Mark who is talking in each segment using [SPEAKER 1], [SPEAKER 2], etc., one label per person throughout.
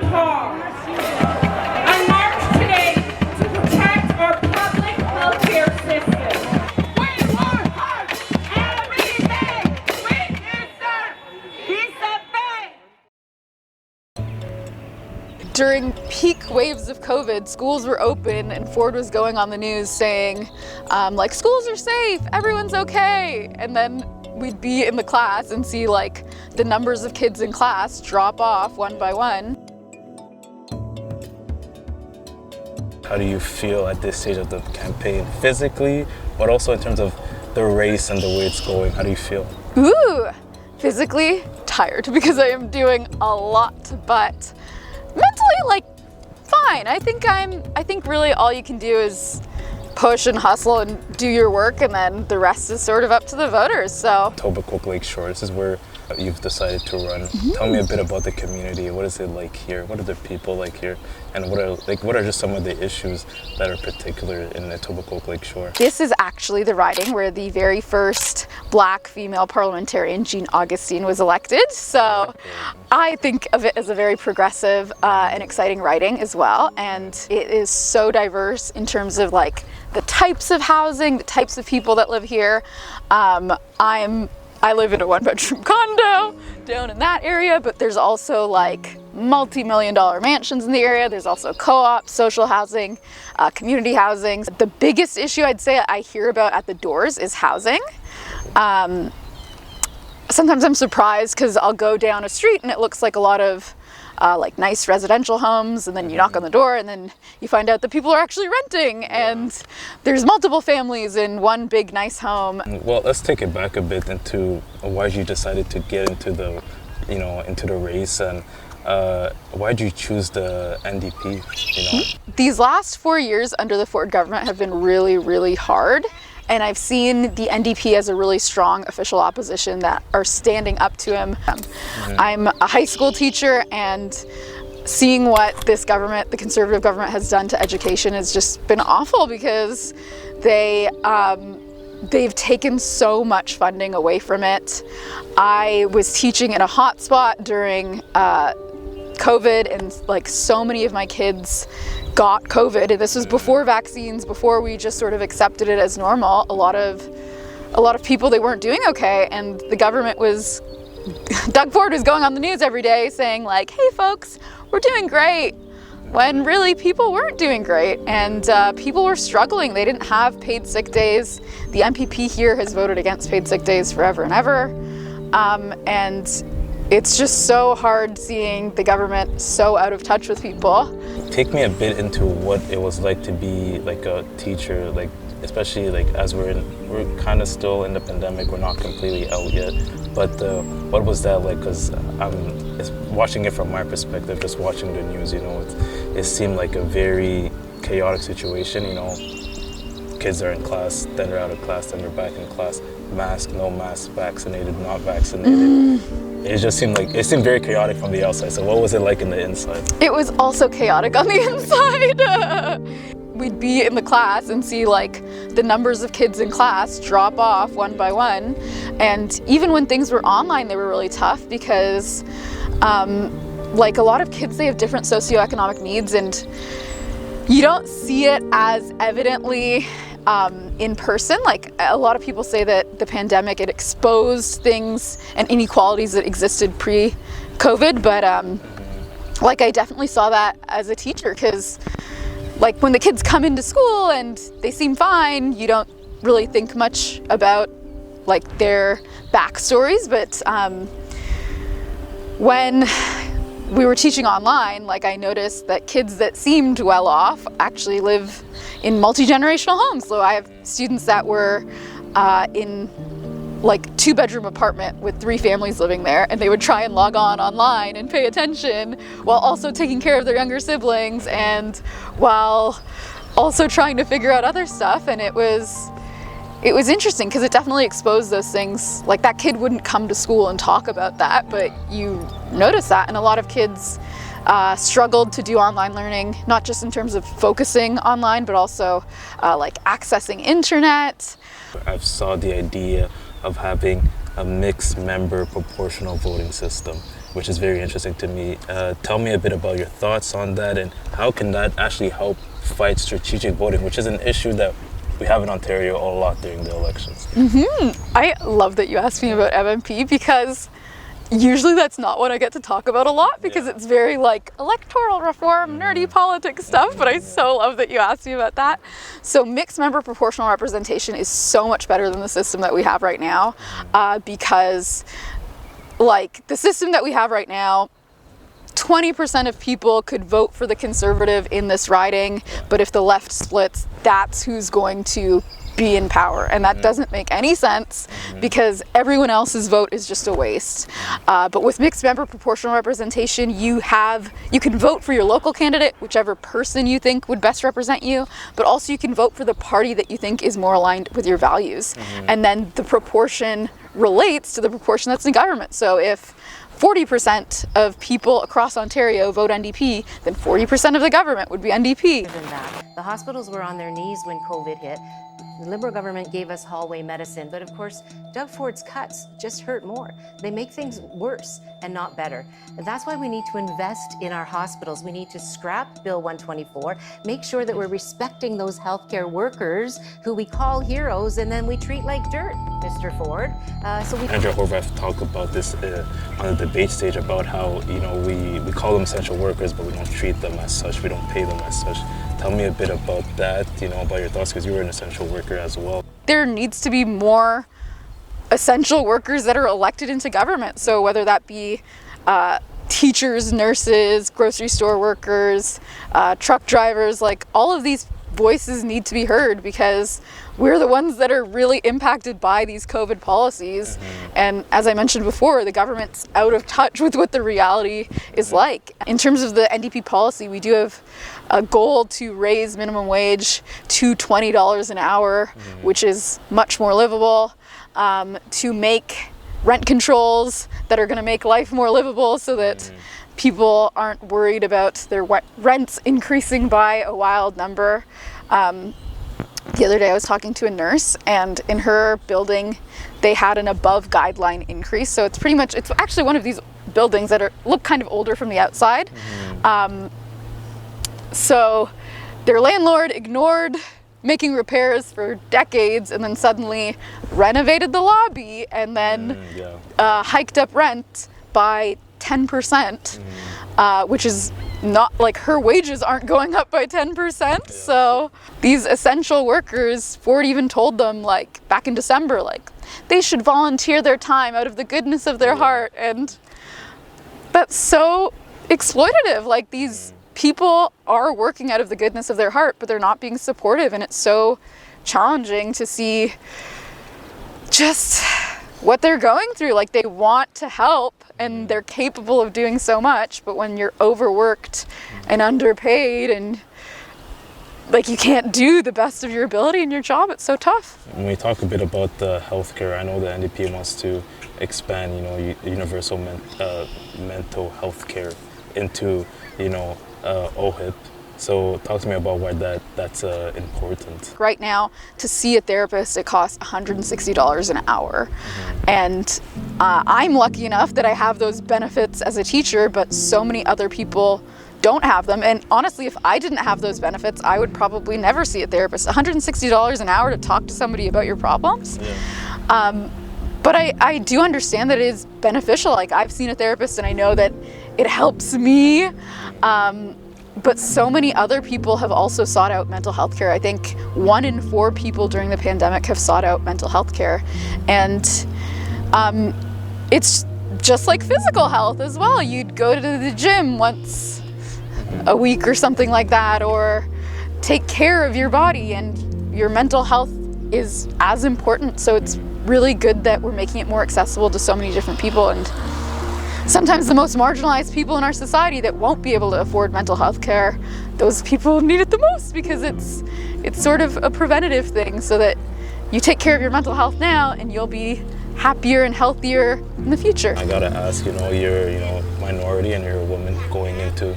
[SPEAKER 1] cause. I march today to protect our public healthcare system. We want hearts every day. We deserve peace.
[SPEAKER 2] During peak waves of COVID, schools were open and Ford was going on the news saying, like, schools are safe, everyone's okay. And then we'd be in the class and see like the numbers of kids in class drop off one by one.
[SPEAKER 3] How do you feel at this stage of the campaign, physically, but also in terms of the race and the way it's going? How do you feel?
[SPEAKER 2] Ooh, physically tired because I am doing a lot, but mentally, like, fine. I think really all you can do is push and hustle and do your work, and then the rest is sort of up to the voters. So
[SPEAKER 3] Etobicoke-Lakeshore, this is where you've decided to run. Mm-hmm. Tell me a bit about the community. What is it like here? What are the people like here? And what are just some of the issues that are particular in Etobicoke-Lakeshore? This
[SPEAKER 2] is actually the riding where the very first Black female parliamentarian, Jean Augustine, was elected. So I think of it as a very progressive and exciting riding as well. And it is so diverse in terms of like the types of housing, the types of people that live here. I live in a one-bedroom condo down in that area, but there's also like multi-million-dollar mansions in the area. There's also co-op, social housing, community housing. The biggest issue I'd say I hear about at the doors is housing. Sometimes I'm surprised because I'll go down a street and it looks like a lot of like nice residential homes, and then you knock on the door and then you find out that people are actually renting, and there's multiple families in one big nice home.
[SPEAKER 3] Well, let's take it back a bit into why you decided to get into the, into the race, and why did you choose the NDP,
[SPEAKER 2] These last 4 years under the Ford government have been really, really hard. And I've seen the NDP as a really strong official opposition that are standing up to him. I'm a high school teacher, and seeing what this government, the Conservative government, has done to education has just been awful, because they've taken so much funding away from it. I was teaching in a hotspot during COVID, and like so many of my kids got COVID, and this was before vaccines, before we just sort of accepted it as normal. A lot of people, they weren't doing okay, and the government was, Doug Ford was going on the news every day saying like, hey folks, we're doing great, when really people weren't doing great, and people were struggling. They didn't have paid sick days. The MPP here has voted against paid sick days forever and ever, and it's just so hard seeing the government so out of touch with people.
[SPEAKER 3] Take me a bit into what it was like to be like a teacher, like especially like as we're kind of still in the pandemic, we're not completely out yet. But what was that like? Because watching it from my perspective, just watching the news, it seemed like a very chaotic situation. Kids are in class, then they're out of class, then they're back in class. Mask, no mask, vaccinated, not vaccinated. It just seemed very chaotic from the outside. So what was it like in the inside?
[SPEAKER 2] It was also chaotic on the inside. We'd be in the class and see like the numbers of kids in class drop off one by one. And even when things were online, they were really tough, because like a lot of kids, they have different socioeconomic needs, and you don't see it as evidently in person. Like a lot of people say that the pandemic, it exposed things and inequalities that existed pre-COVID, but like I definitely saw that as a teacher, because like when the kids come into school and they seem fine, you don't really think much about like their backstories, but when we were teaching online, like I noticed that kids that seemed well off actually live in multi-generational homes. So I have students that were in like 2-bedroom apartment with 3 families living there, and they would try and log on online and pay attention while also taking care of their younger siblings, and while also trying to figure out other stuff. And it was interesting, because it definitely exposed those things. Like that kid wouldn't come to school and talk about that, but you notice that. And a lot of kids struggled to do online learning, not just in terms of focusing online, but also like accessing internet.
[SPEAKER 3] I saw the idea of having a mixed member proportional voting system, which is very interesting to me. Tell me a bit about your thoughts on that, and how can that actually help fight strategic voting, which is an issue that we have in Ontario a lot during the elections.
[SPEAKER 2] I love that you asked me about MMP, because usually that's not what I get to talk about a lot, because it's very like electoral reform, nerdy politics stuff, but I so love that you asked me about that. So mixed member proportional representation is so much better than the system that we have right now, because like the system that we have right now, 20% of people could vote for the Conservative in this riding, but if the left splits, that's who's going to be in power. And that doesn't make any sense, because everyone else's vote is just a waste. But with mixed member proportional representation, you can vote for your local candidate, whichever person you think would best represent you, but also you can vote for the party that you think is more aligned with your values. And then the proportion relates to the proportion that's in government. So if 40% of people across Ontario vote NDP, then 40% of the government would be NDP.
[SPEAKER 4] Than that, the hospitals were on their knees when COVID hit. The Liberal government gave us hallway medicine, but of course, Doug Ford's cuts just hurt more. They make things worse and not better. And that's why we need to invest in our hospitals. We need to scrap Bill 124, make sure that we're respecting those healthcare workers who we call heroes and then we treat like dirt, Mr. Ford.
[SPEAKER 3] Andrea Horvath talked about this on the debate stage about how, we call them essential workers, but we don't treat them as such, we don't pay them as such. Tell me a bit about that, about your thoughts, because you were an essential worker as well.
[SPEAKER 2] There needs to be more essential workers that are elected into government. So whether that be teachers, nurses, grocery store workers, truck drivers, like all of these voices need to be heard, because we're the ones that are really impacted by these COVID policies. And as I mentioned before, the government's out of touch with what the reality is like. In terms of the NDP policy, we do have a goal to raise minimum wage to $20 an hour, which is much more livable, to make rent controls that are going to make life more livable, so that people aren't worried about their rents increasing by a wild number. The other day I was talking to a nurse, and in her building they had an above guideline increase. So it's actually one of these buildings that look kind of older from the outside. So their landlord ignored making repairs for decades, and then suddenly renovated the lobby, and then hiked up rent by 10%, which is not like her wages aren't going up by 10%. So these essential workers, Ford even told them like back in December, like they should volunteer their time out of the goodness of their heart. And that's so exploitative. Like these people are working out of the goodness of their heart, but they're not being supportive. And it's so challenging to see just what they're going through. Like they want to help and they're capable of doing so much, but when you're overworked and underpaid and like you can't do the best of your ability in your job, it's so tough.
[SPEAKER 3] When we talk a bit about the healthcare, I know the NDP wants to expand, universal mental health care into, OHIP. So talk to me about why that's important.
[SPEAKER 2] Right now, to see a therapist, it costs $160 an hour. And I'm lucky enough that I have those benefits as a teacher, but so many other people don't have them. And honestly, if I didn't have those benefits, I would probably never see a therapist. $160 an hour to talk to somebody about your problems. But I do understand that it is beneficial. Like I've seen a therapist and I know that it helps me. But so many other people have also sought out mental health care. I think 1 in 4 people during the pandemic have sought out mental health care. And it's just like physical health as well. You'd go to the gym once a week or something like that, or take care of your body, and your mental health is as important. So it's really good that we're making it more accessible to so many different people. And sometimes the most marginalized people in our society that won't be able to afford mental health care, those people need it the most, because it's sort of a preventative thing, so that you take care of your mental health now and you'll be happier and healthier in the future.
[SPEAKER 3] I gotta ask, you're minority and you're a woman going into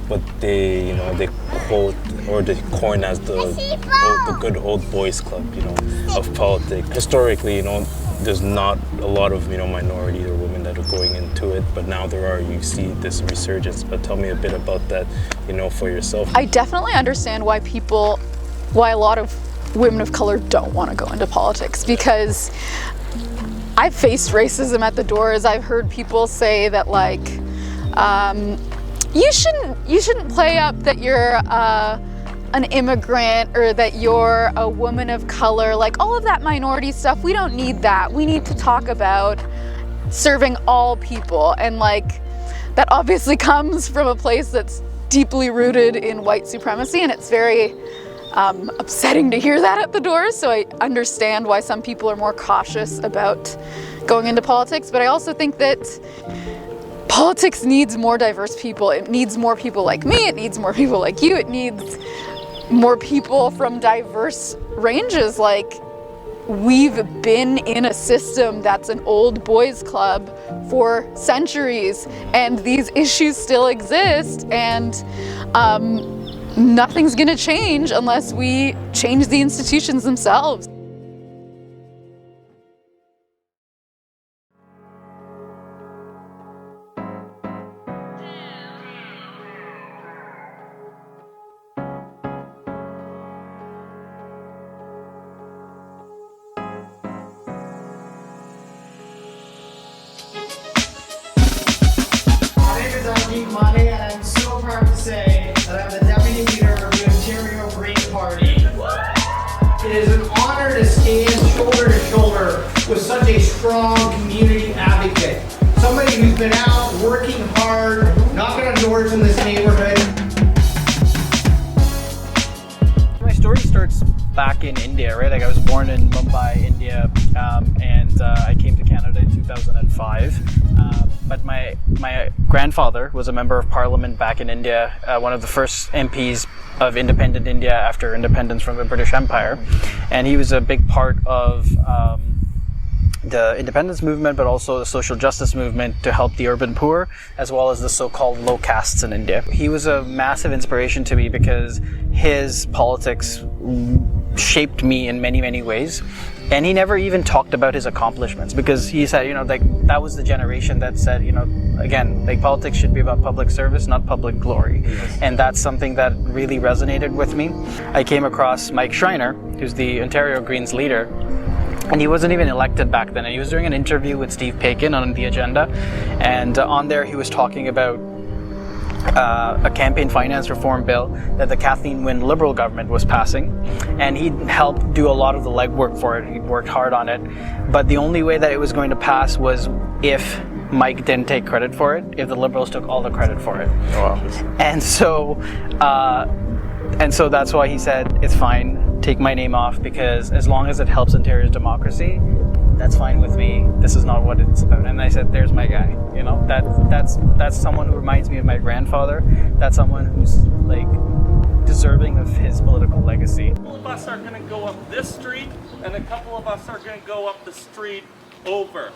[SPEAKER 3] what they quote or they coin as the good old boys club, of politics. Historically, there's not a lot of minority or women that are going into it, but now there are. You see this resurgence. But tell me a bit about that, for yourself.
[SPEAKER 2] I definitely understand why a lot of women of color don't want to go into politics, because I've faced racism at the doors. I've heard people say that like, you shouldn't play up that you're an immigrant or that you're a woman of color, like all of that minority stuff. We don't need that. We need to talk about serving all people, and like that obviously comes from a place that's deeply rooted in white supremacy, and it's very upsetting to hear that at the doors. So I understand why some people are more cautious about going into politics, but I also think that politics needs more diverse people. It needs more people like me, it needs more people like you, it needs more people from diverse ranges. Like, we've been in a system that's an old boys club for centuries, and these issues still exist, and nothing's gonna change unless we change the institutions themselves.
[SPEAKER 5] My name is Abhijeet Manay, and I'm so proud to say that I'm the deputy leader of the Ontario Green Party. It is an honor to stand shoulder to shoulder with such a strong community advocate. Somebody who's been out working hard, knocking on doors in this neighborhood.
[SPEAKER 6] My story starts back in India, right? Like, I was born in Mumbai, India, and I came to Canada in 2005. But my grandfather was a member of parliament back in India, one of the first MPs of independent India after independence from the British Empire. And he was a big part of the independence movement, but also the social justice movement to help the urban poor, as well as the so-called low castes in India. He was a massive inspiration to me because his politics shaped me in many, many ways. And he never even talked about his accomplishments, because he said, like, that was the generation that said, again, like, politics should be about public service, not public glory. Yes. And that's something that really resonated with me. I came across Mike Schreiner, who's the Ontario Greens leader, and he wasn't even elected back then. And he was doing an interview with Steve Paikin on The Agenda, and on there he was talking about a campaign finance reform bill that the Kathleen Wynne Liberal government was passing, and he helped do a lot of the legwork for it. He worked hard on it, but the only way that it was going to pass was if Mike didn't take credit for it, if the Liberals took all the credit for it.
[SPEAKER 3] Wow.
[SPEAKER 6] And so that's why he said, it's fine, take my name off, because as long as it helps Ontario's democracy, that's fine with me. This is not what it's about. And I said, there's my guy. That's someone who reminds me of my grandfather. That's someone who's like deserving of his political legacy.
[SPEAKER 7] A couple of us are going to go up this street, and a couple of us are going to go up the street over.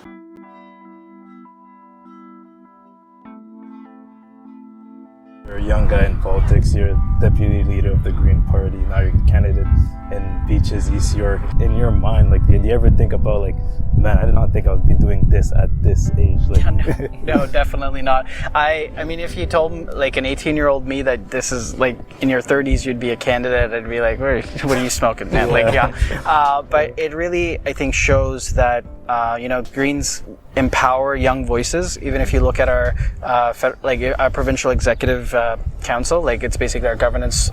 [SPEAKER 3] You're a young guy in politics, you're deputy leader of the Green Party, now you're a candidate in Beaches, East York. In your mind, like, did you ever think about, like, man, I did not think I would be doing this at this age? Like,
[SPEAKER 6] no, definitely not. I mean, if you told like an 18-year-old me that this is like in your 30s you'd be a candidate, I'd be like, what are you smoking, man? Like, yeah. But it really, I think, shows that Greens empower young voices. Even if you look at our our provincial executive council, like, it's basically our governance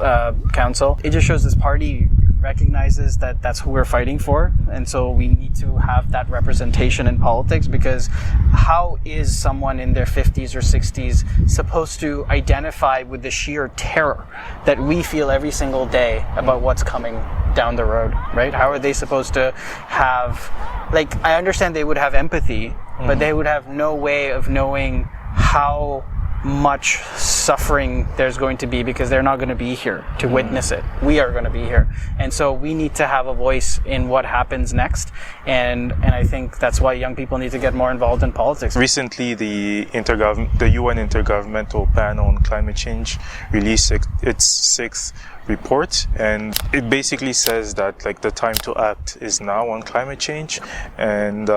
[SPEAKER 6] council. It just shows this party recognizes that that's who we're fighting for, and so we need to have that representation in politics, because how is someone in their 50s or 60s supposed to identify with the sheer terror that we feel every single day about what's coming down the road, right? How are they supposed to have, like, I understand they would have empathy, but they would have no way of knowing how much suffering there's going to be, because they're not going to be here to witness it. We are going to be here. And so we need to have a voice in what happens next. And I think that's why young people need to get more involved in politics.
[SPEAKER 8] Recently, the UN Intergovernmental Panel on Climate Change released its sixth report, and it basically says that like the time to act is now on climate change. And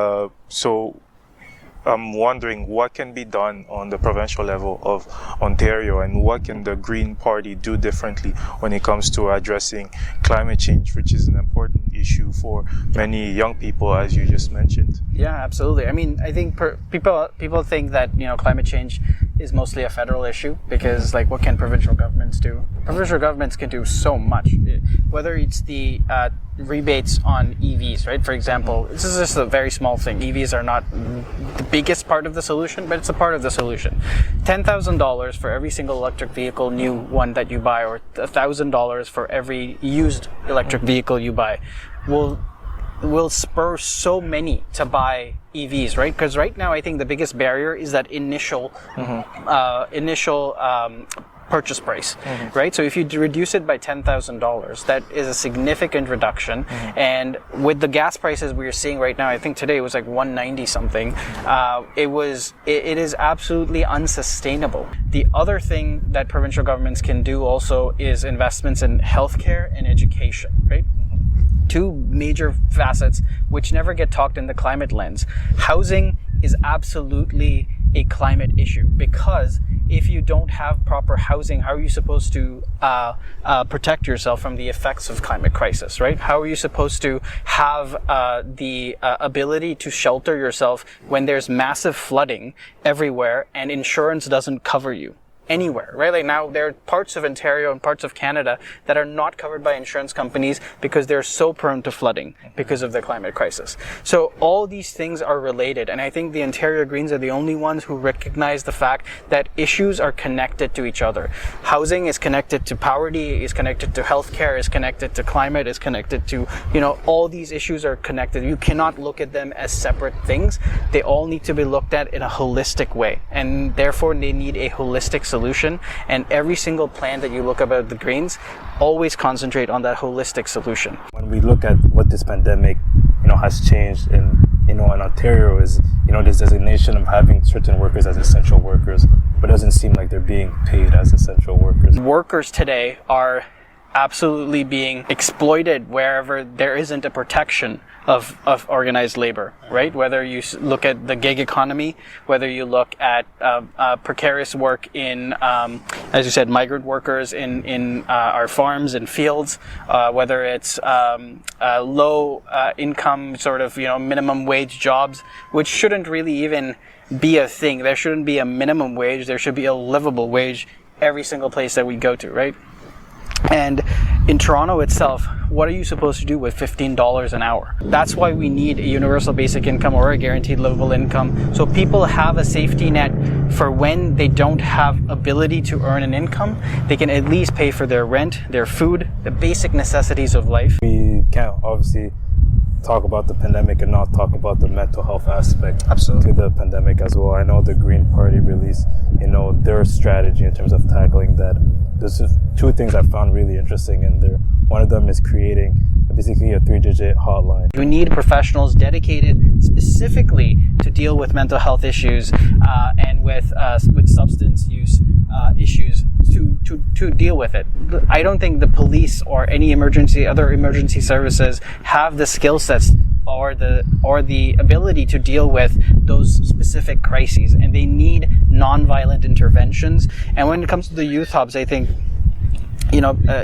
[SPEAKER 8] so I'm wondering what can be done on the provincial level of Ontario, and what can the Green Party do differently when it comes to addressing climate change, which is an important issue for many young people, as you just mentioned.
[SPEAKER 6] Yeah, absolutely. I mean, I think people think that, you know, climate change is mostly a federal issue, because like, what can provincial governments do? Provincial governments can do so much, whether it's the rebates on EVs, right? For example, this is just a very small thing. EVs are not the biggest part of the solution, but it's a part of the solution. $10,000 for every single electric vehicle, new one that you buy, or $1,000 for every used electric vehicle you buy, will spur so many to buy EVs, right? Because right now, I think the biggest barrier is that initial purchase price, right? So if you reduce it by $10,000, that is a significant reduction. And with the gas prices we're seeing right now, I think today it was like 190 something. It is absolutely unsustainable. The other thing that provincial governments can do also is investments in healthcare and education, right? Two major facets which never get talked in the climate lens. Housing is absolutely a climate issue, because if you don't have proper housing, how are you supposed to protect yourself from the effects of climate crisis, right? How are you supposed to have the ability to shelter yourself when there's massive flooding everywhere and insurance doesn't cover you anywhere, right? Like now, there are parts of Ontario and parts of Canada that are not covered by insurance companies because they're so prone to flooding because of the climate crisis. So all these things are related, and I think the Ontario Greens are the only ones who recognize the fact that issues are connected to each other. Housing is connected to poverty, is connected to healthcare, is connected to climate, is connected to, you know, all these issues are connected. You cannot look at them as separate things. They all need to be looked at in a holistic way, and therefore they need a holistic solution. And every single plan that you look about the Greens always concentrate on that holistic solution.
[SPEAKER 3] When we look at what this pandemic, has changed in Ontario is, this designation of having certain workers as essential workers, but it doesn't seem like they're being paid as essential workers.
[SPEAKER 6] Workers today are absolutely being exploited wherever there isn't a protection of organized labor, right? Whether you look at the gig economy, whether you look at precarious work in, as you said, migrant workers in our farms and fields, whether it's low income sort of, minimum wage jobs, which shouldn't really even be a thing. There shouldn't be a minimum wage. There should be a livable wage every single place that we go to, right? And in Toronto itself, what are you supposed to do with $15 an hour? That's why we need a universal basic income or a guaranteed livable income, so people have a safety net for when they don't have ability to earn an income. They can at least pay for their rent, their food, the basic necessities of life.
[SPEAKER 3] We can't obviously talk about the pandemic and not talk about the mental health aspect
[SPEAKER 6] Absolutely.
[SPEAKER 3] to the pandemic as well. I know the Green Party released, their strategy in terms of tackling that. There's just two things I found really interesting in there. One of them is creating basically a 3-digit hotline.
[SPEAKER 6] You need professionals dedicated specifically to deal with mental health issues and with substance use issues to deal with it. I don't think the police or any other emergency services have the skill sets or the ability to deal with those specific crises, and they need non-violent interventions. And when it comes to the youth hubs, I think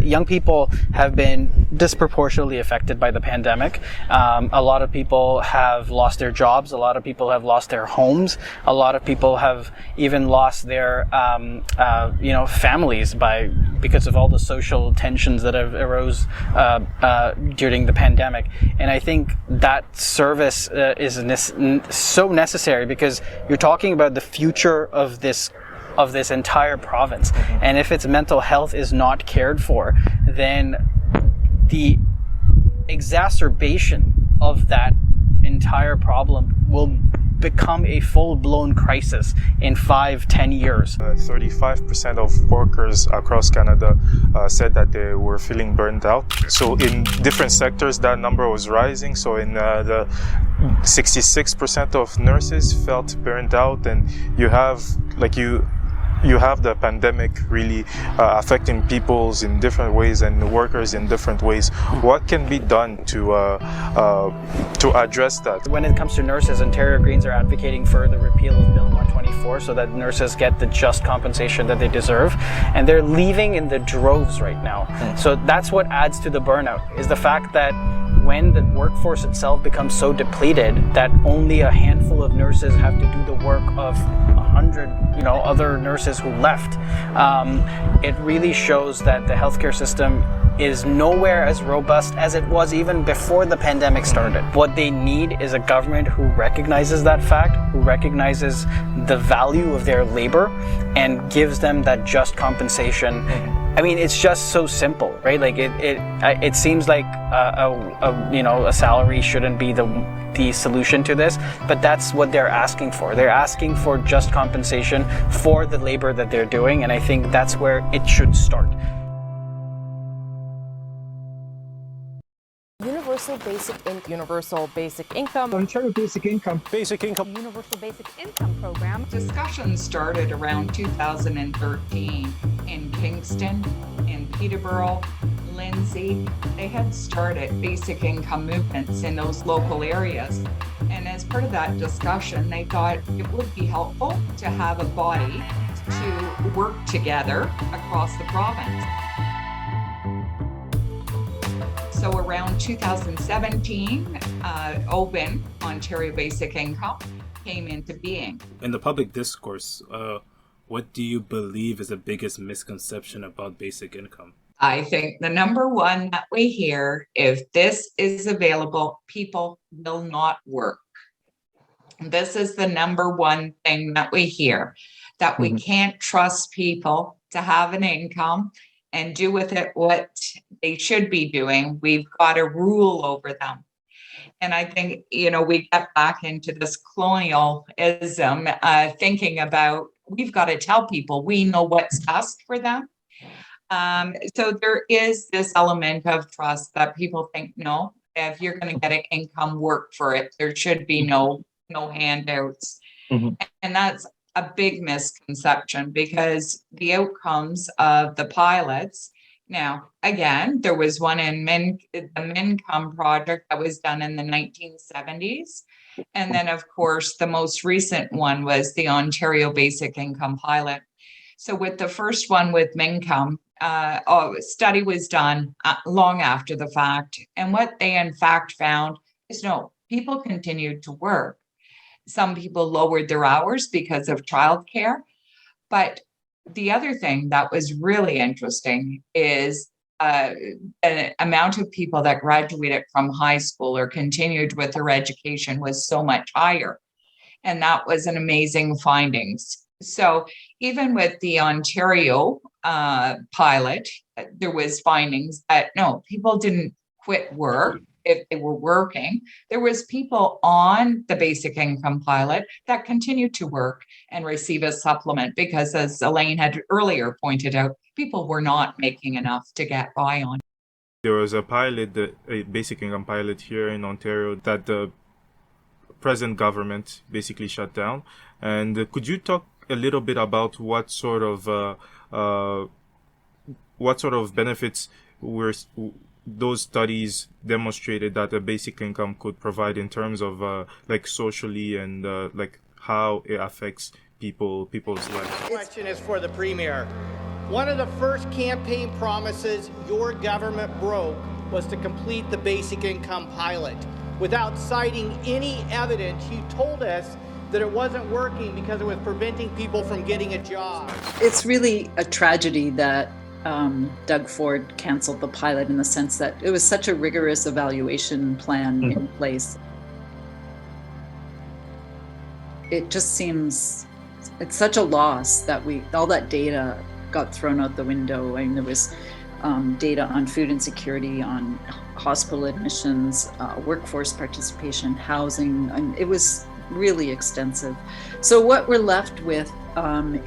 [SPEAKER 6] young people have been disproportionately affected by the pandemic. A lot of people have lost their jobs. A lot of people have lost their homes. A lot of people have even lost their, families because of all the social tensions that have arose during the pandemic. And I think that service is so necessary, because you're talking about the future of this entire province. And if its mental health is not cared for, then the exacerbation of that entire problem will become a full-blown crisis in 5-10 years.
[SPEAKER 8] 35% of workers across Canada said that they were feeling burned out. So in different sectors, that number was rising. So in the 66% of nurses felt burned out, and you have the pandemic really affecting peoples in different ways and workers in different ways. What can be done to address that?
[SPEAKER 6] When it comes to nurses, Ontario Greens are advocating for the repeal of Bill 124 so that nurses get the just compensation that they deserve, and they're leaving in the droves right now. So that's what adds to the burnout, is the fact that when the workforce itself becomes so depleted that only a handful of nurses have to do the work of 100, other nurses who left, it really shows that the healthcare system is nowhere as robust as it was even before the pandemic started. What they need is a government who recognizes that fact, who recognizes the value of their labor, and gives them that just compensation. I mean, it's just so simple, right? Like it seems like a salary shouldn't be the solution to this, but that's what they're asking for. They're asking for just compensation for the labor that they're doing, and I think that's where it should start.
[SPEAKER 9] Universal basic income.
[SPEAKER 5] Ontario basic income.
[SPEAKER 9] Universal basic income program.
[SPEAKER 1] Discussion started around 2013 in Kingston, in Peterborough, Lindsay. They had started basic income movements in those local areas. And as part of that discussion, they thought it would be helpful to have a body to work together across the province. So around 2017, Open Ontario Basic Income came into being.
[SPEAKER 3] In the public discourse, what do you believe is the biggest misconception about basic income?
[SPEAKER 1] I think the number one that we hear, if this is available, people will not work. This is the number one thing that we hear, that we can't trust people to have an income and do with it what they should be doing. We've got to rule over them. And I think, we get back into this colonialism, thinking about, we've got to tell people we know what's best for them. So there is this element of trust that people think, no, if you're going to get an income, work for it. There should be no handouts. And that's a big misconception, because the outcomes of the pilots, now, again, there was one in the Mincome project that was done in the 1970s. And then, of course, the most recent one was the Ontario Basic Income pilot. So with the first one with Mincome, a study was done long after the fact. And what they in fact found is, no, people continued to work. Some people lowered their hours because of childcare. But the other thing that was really interesting is the amount of people that graduated from high school or continued with their education was so much higher. And that was an amazing findings. So even with the Ontario pilot, there was findings that no, people didn't quit work if they were working. There was people on the basic income pilot that continued to work and receive a supplement because, as Elaine had earlier pointed out, people were not making enough to get by on.
[SPEAKER 8] There was a basic income pilot here in Ontario that the present government basically shut down. And could you talk a little bit about what sort of benefits were those studies demonstrated that a basic income could provide in terms of socially and how it affects people's lives?
[SPEAKER 5] The question is for the Premier. One of the first campaign promises your government broke was to complete the basic income pilot. Without citing any evidence, you told us that it wasn't working because it was preventing people from getting a job.
[SPEAKER 10] It's really a tragedy that Doug Ford canceled the pilot, in the sense that it was such a rigorous evaluation plan in place. It just seems it's such a loss that all that data got thrown out the window. I mean, there was data on food insecurity, on hospital admissions, workforce participation, housing, and it was really extensive. So what we're left with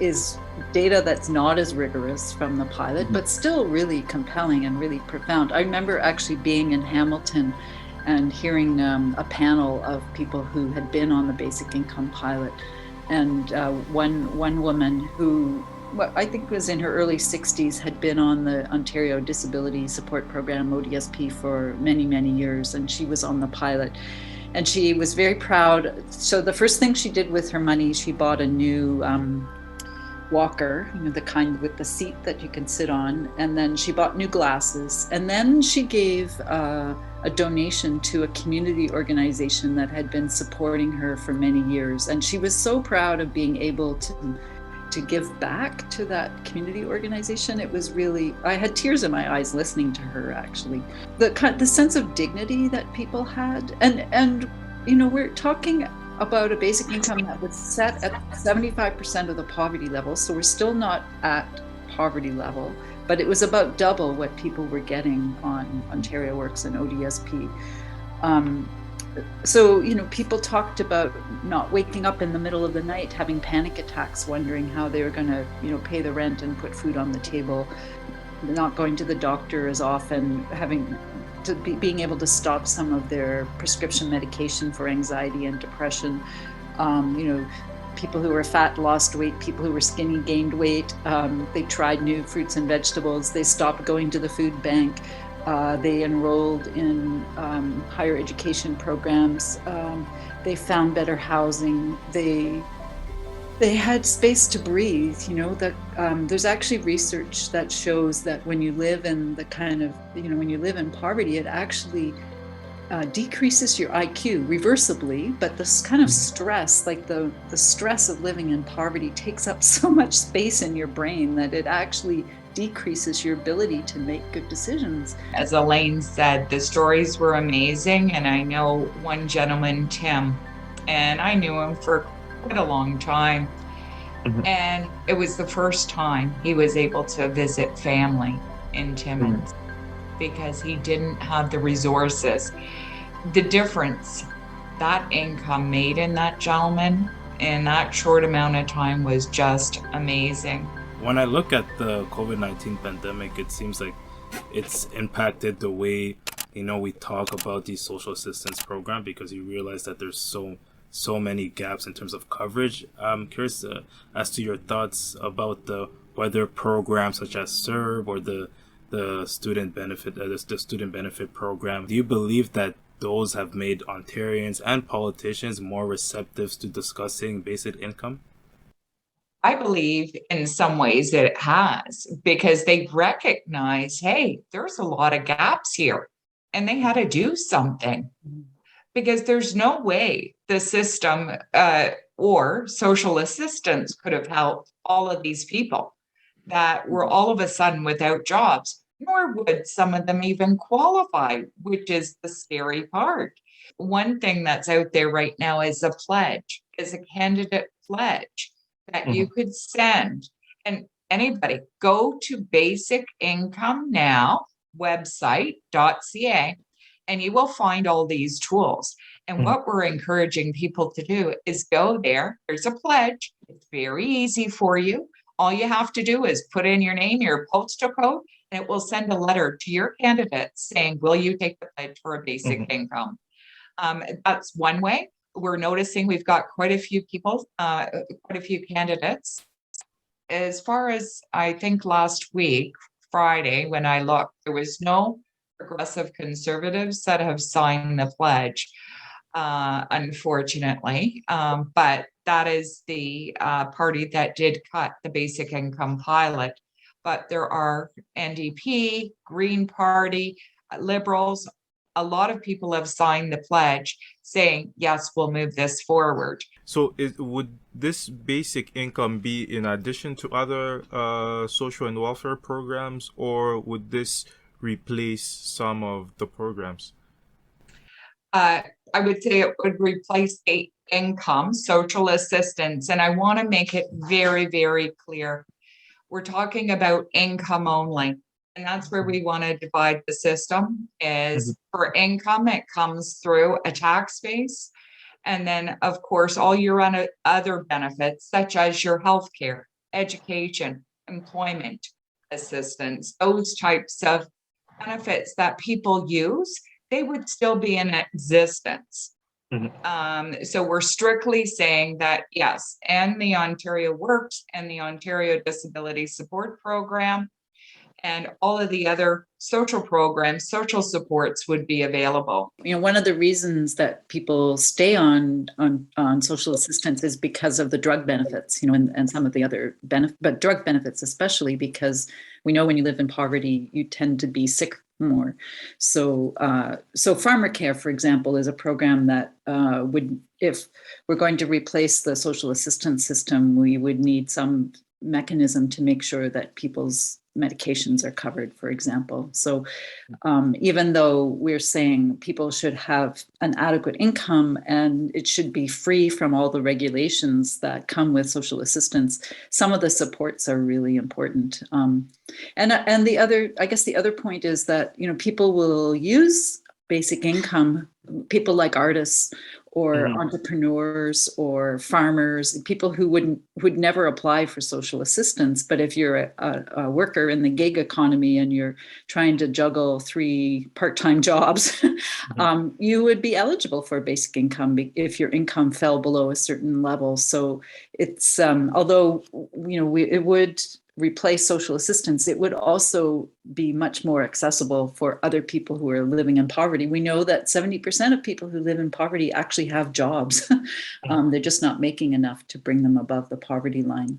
[SPEAKER 10] is data that's not as rigorous from the pilot, but still really compelling and really profound. I remember actually being in Hamilton and hearing a panel of people who had been on the basic income pilot, and one woman who I think was in her early 60s had been on the Ontario Disability Support Program, ODSP, for many, many years, and she was on the pilot. And she was very proud. So the first thing she did with her money, she bought a new walker, the kind with the seat that you can sit on. And then she bought new glasses. And then she gave a donation to a community organization that had been supporting her for many years. And she was so proud of being able to give back to that community organization. It was really, I had tears in my eyes listening to her, actually. The sense of dignity that people had. And we're talking about a basic income that was set at 75% of the poverty level. So we're still not at poverty level, but it was about double what people were getting on Ontario Works and ODSP. So, people talked about not waking up in the middle of the night, having panic attacks, wondering how they were going to, pay the rent and put food on the table, not going to the doctor as often, being able to stop some of their prescription medication for anxiety and depression. People who were fat lost weight, people who were skinny gained weight. They tried new fruits and vegetables. They stopped going to the food bank. They enrolled in higher education programs. They found better housing. They had space to breathe. There's actually research that shows that when you live in when you live in poverty, it actually decreases your IQ reversibly. But this kind of stress, like the stress of living in poverty, takes up so much space in your brain that it actually decreases your ability to make good decisions.
[SPEAKER 1] As Elaine said, the stories were amazing. And I know one gentleman, Tim, and I knew him for quite a long time. And it was the first time he was able to visit family in Timmins because he didn't have the resources. The difference that income made in that gentleman in that short amount of time was just amazing.
[SPEAKER 3] When I look at the COVID-19 pandemic, it seems like it's impacted the way, we talk about these social assistance programs, because you realize that there's so many gaps in terms of coverage. I'm curious as to your thoughts about whether programs such as SERB or the student benefit program, do you believe that those have made Ontarians and politicians more receptive to discussing basic income?
[SPEAKER 1] I believe in some ways it has, because they recognize, hey, there's a lot of gaps here, and they had to do something, because there's no way the system or social assistance could have helped all of these people that were all of a sudden without jobs, nor would some of them even qualify, which is the scary part. One thing that's out there right now is a candidate pledge that you could send. And anybody, go to Basic Income Now website.ca, and you will find all these tools. And what we're encouraging people to do is go there. There's a pledge. It's very easy for you. All you have to do is put in your name, your postal code, and it will send a letter to your candidate saying, will you take the pledge for a basic income? That's one way. We're noticing we've got quite a few people, quite a few candidates. As far as I think last week, Friday, when I looked, there was no progressive conservatives that have signed the pledge, unfortunately. But that is the party that did cut the basic income pilot. But there are NDP, Green Party, Liberals. A lot of people have signed the pledge saying, yes, we'll move this forward.
[SPEAKER 8] So would this basic income be in addition to other social and welfare programs, or would this replace some of the programs?
[SPEAKER 1] I would say it would replace the income, social assistance. And I want to make it very, very clear. We're talking about income only. And that's where we want to divide the system is for income, it comes through a tax base. And then, of course, all your other benefits, such as your healthcare, education, employment assistance, those types of benefits that people use, they would still be in existence. So we're strictly saying that, yes, and the Ontario Works and the Ontario Disability Support Program and all of the other social programs, social supports would be available.
[SPEAKER 10] You know, one of the reasons that people stay on social assistance is because of the drug benefits, you know, and some of the other benefits, but drug benefits especially, because we know when you live in poverty, you tend to be sick more. So Farmer Care, for example, is a program that would, if we're going to replace the social assistance system, we would need some mechanism to make sure that people's medications are covered, for example. So even though we're saying people should have an adequate income and it should be free from all the regulations that come with social assistance, some of the supports are really important. And the other, I guess the other point is that, you know, people will use basic income, people like artists or entrepreneurs or farmers, people who would never apply for social assistance. But if you're a worker in the gig economy and you're trying to juggle 3 part-time jobs, you would be eligible for basic income if your income fell below a certain level. So it's, although, you know, it would replace social assistance, it would also be much more accessible for other people who are living in poverty. We know that 70% of people who live in poverty actually have jobs. They're just not making enough to bring them above the poverty line.